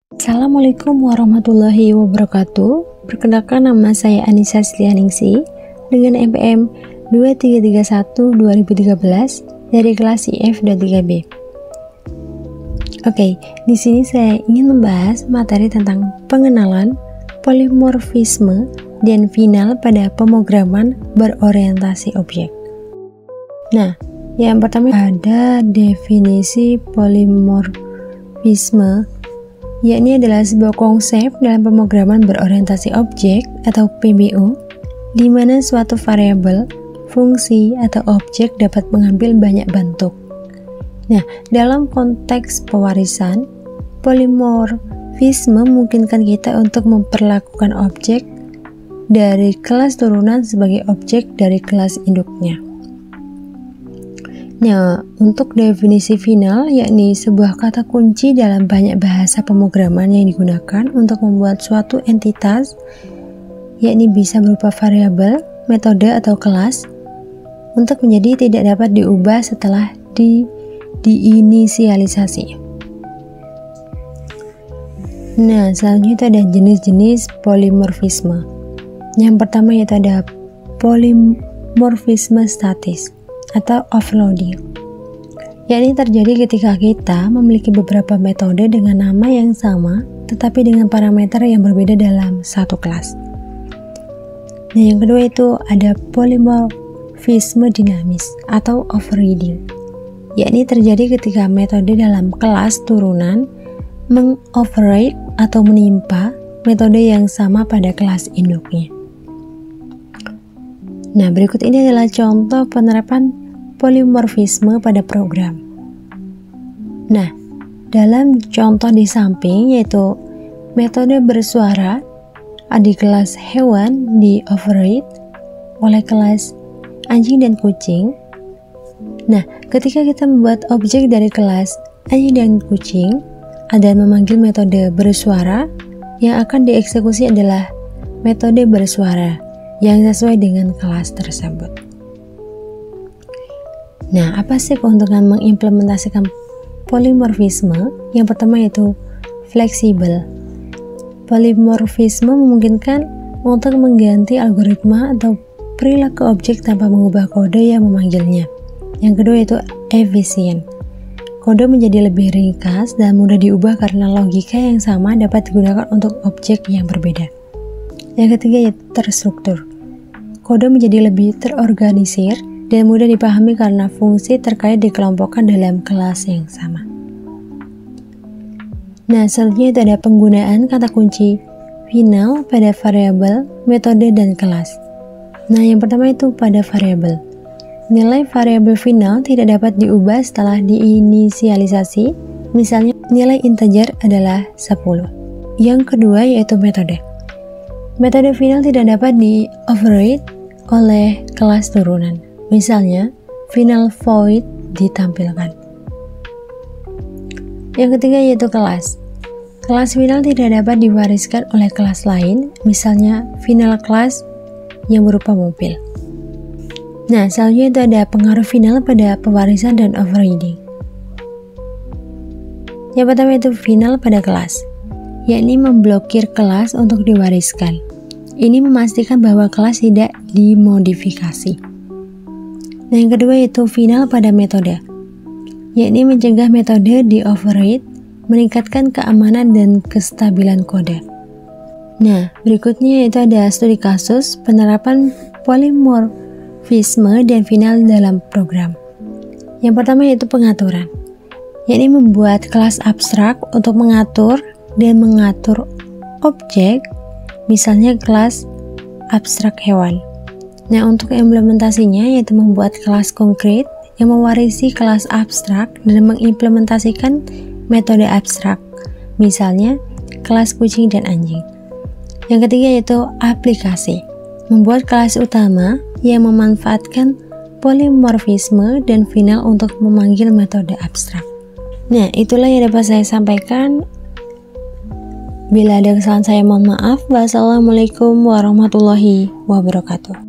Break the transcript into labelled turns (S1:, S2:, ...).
S1: Assalamualaikum warahmatullahi wabarakatuh. Perkenalkan, nama saya Anissa Slianingsi dengan NPM 2331-2013 dari kelas IF23B. Oke, di sini saya ingin membahas materi tentang pengenalan polimorfisme dan final pada pemrograman berorientasi objek. Nah, yang pertama ada definisi polimorfisme, yakni adalah sebuah konsep dalam pemrograman berorientasi objek atau PBO, di mana suatu variabel, fungsi, atau objek dapat mengambil banyak bentuk. Nah, dalam konteks pewarisan, polimorfisme memungkinkan kita untuk memperlakukan objek dari kelas turunan sebagai objek dari kelas induknya. Nah, untuk definisi final, yakni sebuah kata kunci dalam banyak bahasa pemrograman yang digunakan untuk membuat suatu entitas, yakni bisa berupa variabel, metode, atau kelas, untuk menjadi tidak dapat diubah setelah diinisialisasi. Nah, selanjutnya itu ada jenis-jenis polimorfisme. Yang pertama yaitu ada polimorfisme statis atau offloading, yakni terjadi ketika kita memiliki beberapa metode dengan nama yang sama tetapi dengan parameter yang berbeda dalam satu kelas. Nah, yang kedua itu ada polimorfisme dinamis atau overriding, yakni terjadi ketika metode dalam kelas turunan mengoverride atau menimpa metode yang sama pada kelas induknya. Nah, berikut ini adalah contoh penerapan polimorfisme pada program. Nah, dalam contoh di samping yaitu metode bersuara di kelas hewan di override oleh kelas anjing dan kucing. Nah, ketika kita membuat objek dari kelas anjing dan kucing dan memanggil metode bersuara, yang akan dieksekusi adalah metode bersuara yang sesuai dengan kelas tersebut. Nah, apa sih keuntungan mengimplementasikan polimorfisme? Yang pertama yaitu fleksibel. Polimorfisme memungkinkan untuk mengganti algoritma atau perilaku objek tanpa mengubah kode yang memanggilnya. Yang kedua yaitu efisien. Kode menjadi lebih ringkas dan mudah diubah karena logika yang sama dapat digunakan untuk objek yang berbeda. Yang ketiga yaitu terstruktur. Kode menjadi lebih terorganisir dan mudah dipahami karena fungsi terkait dikelompokkan dalam kelas yang sama. Nah, selanjutnya itu ada penggunaan kata kunci final pada variabel, metode, dan kelas. Nah, yang pertama itu pada variabel. Nilai variabel final tidak dapat diubah setelah diinisialisasi, misalnya nilai integer adalah 10. Yang kedua yaitu metode. Metode final tidak dapat di-override oleh kelas turunan, misalnya final void ditampilkan. Yang ketiga yaitu kelas. Kelas final tidak dapat diwariskan oleh kelas lain, misalnya final class yang berupa mobil. Nah, selanjutnya itu ada pengaruh final pada pewarisan dan overriding. Yang pertama itu final pada kelas, yakni memblokir kelas untuk diwariskan. Ini memastikan bahwa kelas tidak dimodifikasi. Nah, yang kedua yaitu final pada metode, yakni mencegah metode di-override, meningkatkan keamanan dan kestabilan kode. Nah, berikutnya yaitu ada studi kasus penerapan polimorfisme dan final dalam program. Yang pertama yaitu pengaturan, yakni membuat kelas abstrak untuk mengatur dan mengatur objek, misalnya kelas abstrak hewan. Nah, untuk implementasinya yaitu membuat kelas konkret yang mewarisi kelas abstrak dan mengimplementasikan metode abstrak, misalnya kelas kucing dan anjing. Yang ketiga yaitu aplikasi, membuat kelas utama yang memanfaatkan polimorfisme dan final untuk memanggil metode abstrak. Nah, itulah yang dapat saya sampaikan. Bila ada kesalahan saya mohon maaf. Wassalamualaikum warahmatullahi wabarakatuh.